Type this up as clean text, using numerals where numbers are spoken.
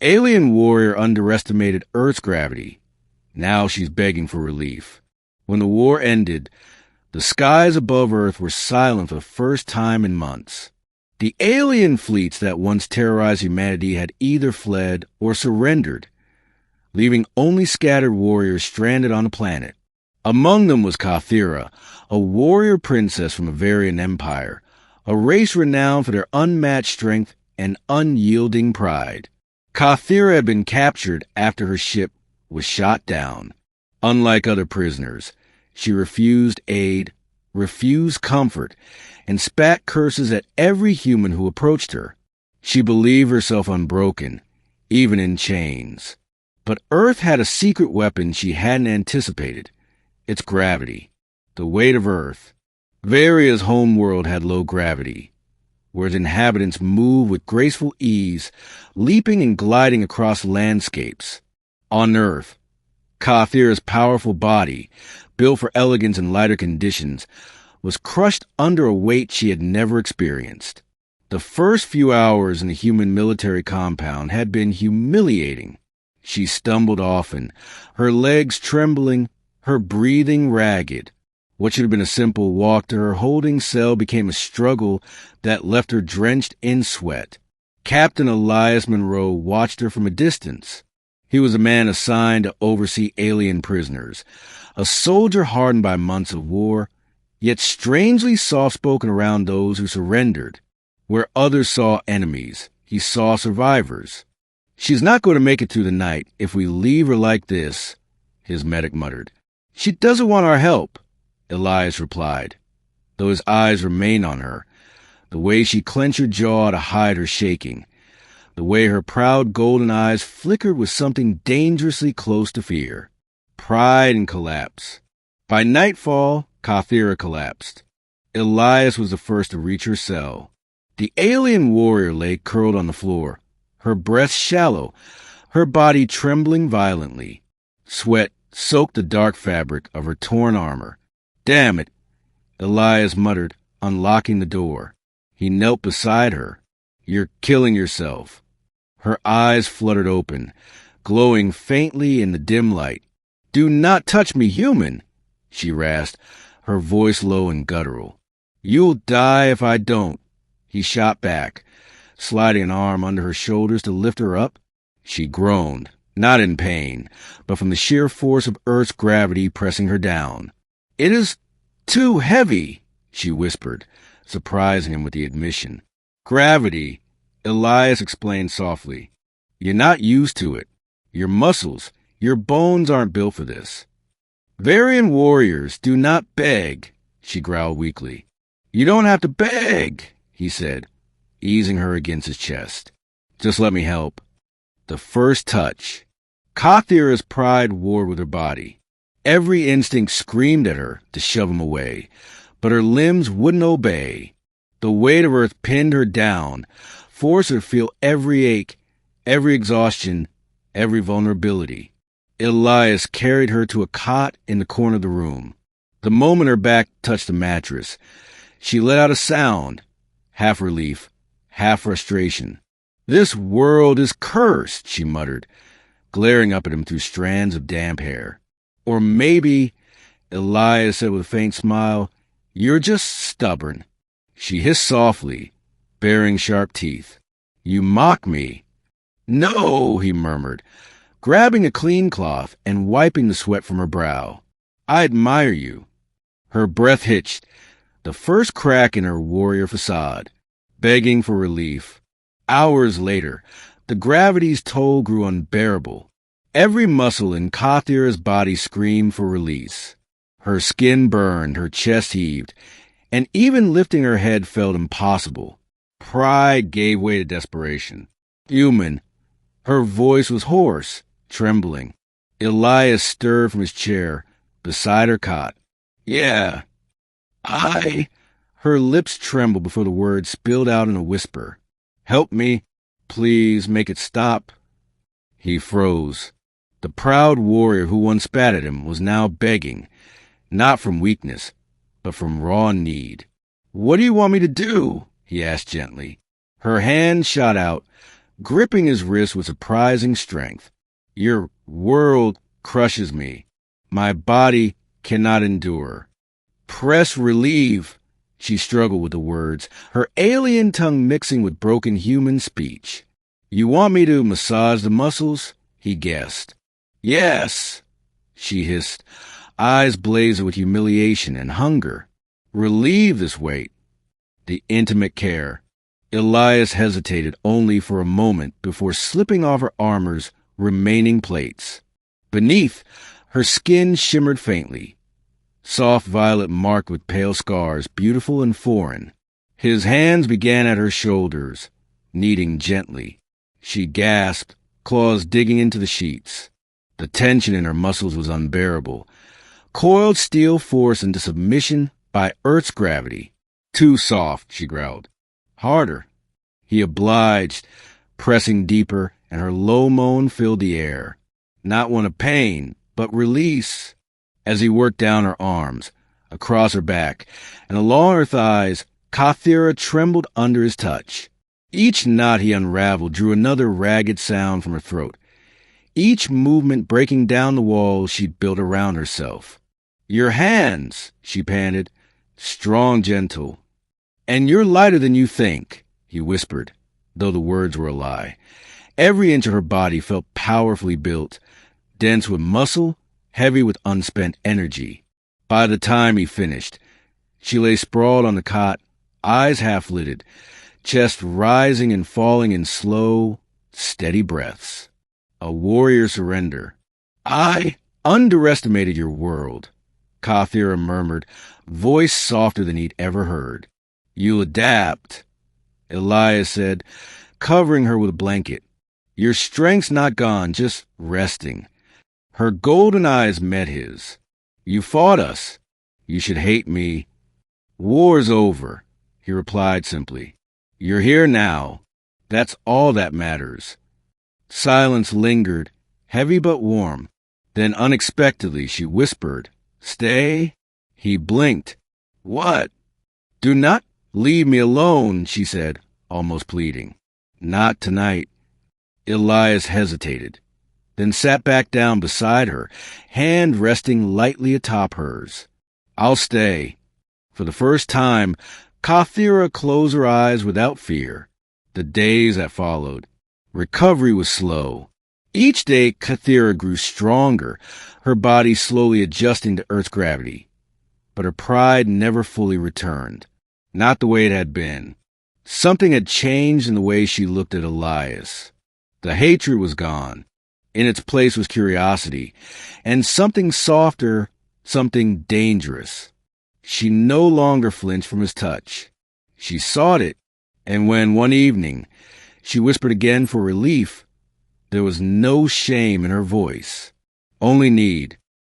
Alien warrior underestimated Earth's gravity. Now she's begging for relief. When the war ended, the skies above Earth were silent for the first time in months. The alien fleets that once terrorized humanity had either fled or surrendered, leaving only scattered warriors stranded on the planet. Among them was Kathira, a warrior princess from a Varian empire, a race renowned for their unmatched strength and unyielding pride. Kathira had been captured after her ship was shot down. Unlike other prisoners, she refused aid, refused comfort, and spat curses at every human who approached her. She believed herself unbroken, even in chains. But Earth had a secret weapon she hadn't anticipated. Its gravity. The weight of Earth. Varia's homeworld had low gravity, where its inhabitants moved with graceful ease, leaping and gliding across landscapes. On Earth, Kathira's powerful body, built for elegance and lighter conditions, was crushed under a weight she had never experienced. The first few hours in the human military compound had been humiliating. She stumbled often, her legs trembling, her breathing ragged. What should have been a simple walk to her holding cell became a struggle that left her drenched in sweat. Captain Elias Monroe watched her from a distance. He was a man assigned to oversee alien prisoners, a soldier hardened by months of war, yet strangely soft-spoken around those who surrendered. Where others saw enemies, he saw survivors. "She's not going to make it through the night if we leave her like this," his medic muttered. "She doesn't want our help," Elias replied, though his eyes remained on her, the way she clenched her jaw to hide her shaking, the way her proud golden eyes flickered with something dangerously close to fear. Pride and collapse. By nightfall, Kathira collapsed. Elias was the first to reach her cell. The alien warrior lay curled on the floor, her breath shallow, her body trembling violently. Sweat soaked the dark fabric of her torn armor. "Damn it," Elias muttered, unlocking the door. He knelt beside her. "You're killing yourself." Her eyes fluttered open, glowing faintly in the dim light. "Do not touch me, human," she rasped, her voice low and guttural. "You'll die if I don't." He shot back, sliding an arm under her shoulders to lift her up. She groaned, not in pain, but from the sheer force of Earth's gravity pressing her down. "It is too heavy," she whispered, surprising him with the admission. "Gravity," Elias explained softly. "You're not used to it. Your muscles, your bones aren't built for this." "Varian warriors do not beg," she growled weakly. "You don't have to beg," he said, easing her against his chest. "Just let me help." The first touch. Kathira's pride warred with her body. Every instinct screamed at her to shove him away, but her limbs wouldn't obey. The weight of Earth pinned her down, forced her to feel every ache, every exhaustion, every vulnerability. Elias carried her to a cot in the corner of the room. The moment her back touched the mattress, she let out a sound, half relief, half frustration. "This world is cursed," she muttered, glaring up at him through strands of damp hair. "Or maybe," Elias said with a faint smile, "you're just stubborn." She hissed softly, baring sharp teeth. "You mock me." "No," he murmured, grabbing a clean cloth and wiping the sweat from her brow. "I admire you." Her breath hitched, the first crack in her warrior facade, begging for relief. Hours later, the gravity's toll grew unbearable. Every muscle in Kathira's body screamed for release. Her skin burned, her chest heaved, and even lifting her head felt impossible. Pride gave way to desperation. "Human." Her voice was hoarse, trembling. Elias stirred from his chair beside her cot. "Yeah, I..." Her lips trembled before the words spilled out in a whisper. "Help me. Please make it stop." He froze. The proud warrior who once spat at him was now begging, not from weakness, but from raw need. "What do you want me to do?" he asked gently. Her hand shot out, gripping his wrist with surprising strength. Your world crushes me. My body cannot endure. Press relieve. She struggled with the words, her alien tongue mixing with broken human speech. You want me to massage the muscles? He guessed. Yes, she hissed, eyes blazing with humiliation and hunger. Relieve this weight. The intimate care. Elias hesitated only for a moment before slipping off her armor's remaining plates. Beneath, her skin shimmered faintly. Soft violet marked with pale scars, beautiful and foreign. His hands began at her shoulders, kneading gently. She gasped, claws digging into the sheets. The tension in her muscles was unbearable. Coiled steel forced into submission by Earth's gravity. Too soft, she growled. Harder. He obliged, pressing deeper, and her low moan filled the air. Not one of pain, but release. As he worked down her arms, across her back, and along her thighs, Kathira trembled under his touch. Each knot he unraveled drew another ragged sound from her throat, each movement breaking down the walls she'd built around herself. Your hands, she panted, strong, gentle. And you're lighter than you think, he whispered, though the words were a lie. Every inch of her body felt powerfully built, dense with muscle, heavy with unspent energy. By the time he finished, she lay sprawled on the cot, eyes half-lidded, chest rising and falling in slow, steady breaths. A warrior surrender. I underestimated your world, Kathira murmured, voice softer than he'd ever heard. You'll adapt, Elias said, covering her with a blanket. Your strength's not gone, just resting. Her golden eyes met his. You fought us. You should hate me. War's over, he replied simply. You're here now. That's all that matters. Silence lingered, heavy but warm. Then unexpectedly she whispered, Stay? He blinked. What? Do not leave me alone, she said, almost pleading. Not tonight. Elias hesitated, then sat back down beside her, hand resting lightly atop hers. I'll stay. For the first time, Kathira closed her eyes without fear. The days that followed. Recovery was slow. Each day, Kathira grew stronger, her body slowly adjusting to Earth's gravity. But her pride never fully returned. Not the way it had been. Something had changed in the way she looked at Elias. The hatred was gone. In its place was curiosity, and something softer, something dangerous. She no longer flinched from his touch. She sought it, and when one evening she whispered again for relief, there was no shame in her voice, only need.